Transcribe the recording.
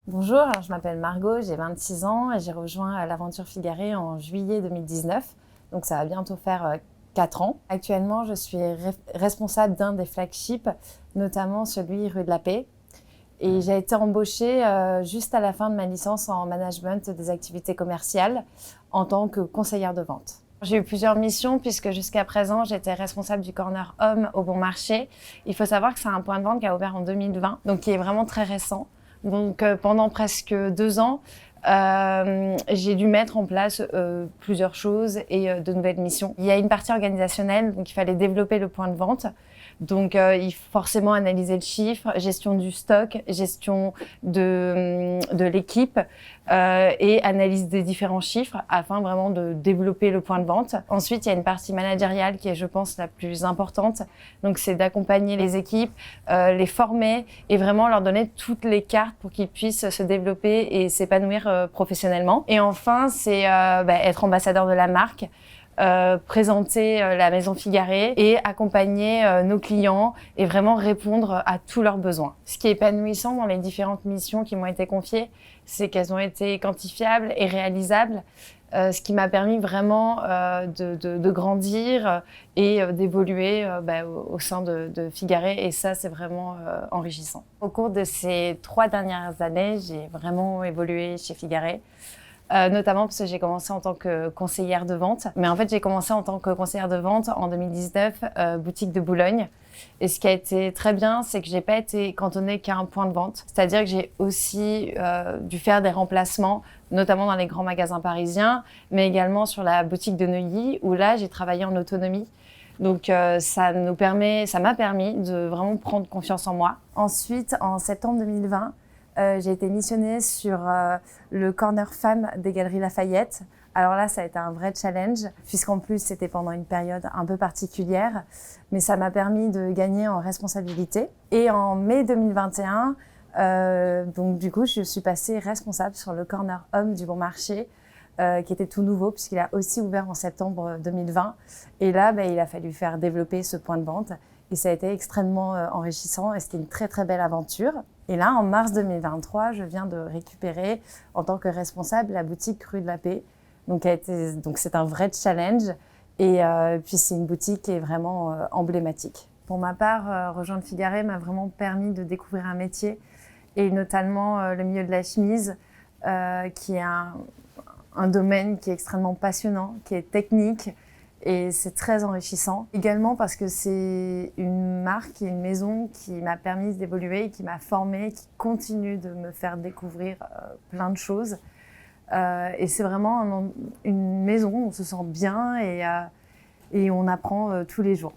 Bonjour, alors je m'appelle Margot, j'ai 26 ans et j'ai rejoint l'Aventure Figaré en juillet 2019. Donc ça va bientôt faire 4 ans. Actuellement, je suis responsable d'un des flagships, notamment celui rue de la Paix. Et j'ai été embauchée juste à la fin de ma licence en management des activités commerciales en tant que conseillère de vente. J'ai eu plusieurs missions puisque jusqu'à présent, j'étais responsable du corner homme au Bon Marché. Il faut savoir que c'est un point de vente qui a ouvert en 2020, donc qui est vraiment très récent. Donc pendant presque 2 ans, j'ai dû mettre en place plusieurs choses et de nouvelles missions. Il y a une partie organisationnelle, donc il fallait développer le point de vente. Donc il faut forcément analyser le chiffre, gestion du stock, gestion de l'équipe et analyse des différents chiffres afin vraiment de développer le point de vente. Ensuite, il y a une partie managériale qui est, je pense, la plus importante. Donc c'est d'accompagner les équipes, les former et vraiment leur donner toutes les cartes pour qu'ils puissent se développer et s'épanouir professionnellement. Et enfin, c'est être ambassadeur de la marque. Présenter la Maison Figaré et accompagner nos clients et vraiment répondre à tous leurs besoins. Ce qui est épanouissant dans les différentes missions qui m'ont été confiées, c'est qu'elles ont été quantifiables et réalisables, ce qui m'a permis vraiment de grandir et d'évoluer au sein de Figaré, et ça, c'est vraiment enrichissant. Au cours de ces 3 dernières années, j'ai vraiment évolué chez Figaré. Notamment parce que j'ai commencé en tant que conseillère de vente. Mais en fait, j'ai commencé en tant que conseillère de vente en 2019, boutique de Boulogne. Et ce qui a été très bien, c'est que j'ai pas été cantonnée qu'à un point de vente. C'est-à-dire que j'ai aussi dû faire des remplacements, notamment dans les grands magasins parisiens, mais également sur la boutique de Neuilly, où là, j'ai travaillé en autonomie. Donc ça m'a permis de vraiment prendre confiance en moi. Ensuite, en septembre 2020, j'ai été missionnée sur le corner femmes des Galeries Lafayette. Alors là, ça a été un vrai challenge, puisqu'en plus, c'était pendant une période un peu particulière, mais ça m'a permis de gagner en responsabilité. Et en mai 2021, donc du coup, je suis passée responsable sur le corner homme du Bon Marché, qui était tout nouveau, puisqu'il a aussi ouvert en septembre 2020. Et là, il a fallu faire développer ce point de vente. Et ça a été extrêmement enrichissant et c'était une très très belle aventure. Et là, en mars 2023, je viens de récupérer en tant que responsable la boutique rue de la Paix. Donc c'est un vrai challenge et puis c'est une boutique qui est vraiment emblématique. Pour ma part, rejoindre Figaré m'a vraiment permis de découvrir un métier et notamment le milieu de la chemise qui est un domaine qui est extrêmement passionnant, qui est technique. Et c'est très enrichissant. Également parce que c'est une marque et une maison qui m'a permis d'évoluer, qui m'a formée, qui continue de me faire découvrir plein de choses. Et c'est vraiment une maison où on se sent bien et on apprend tous les jours.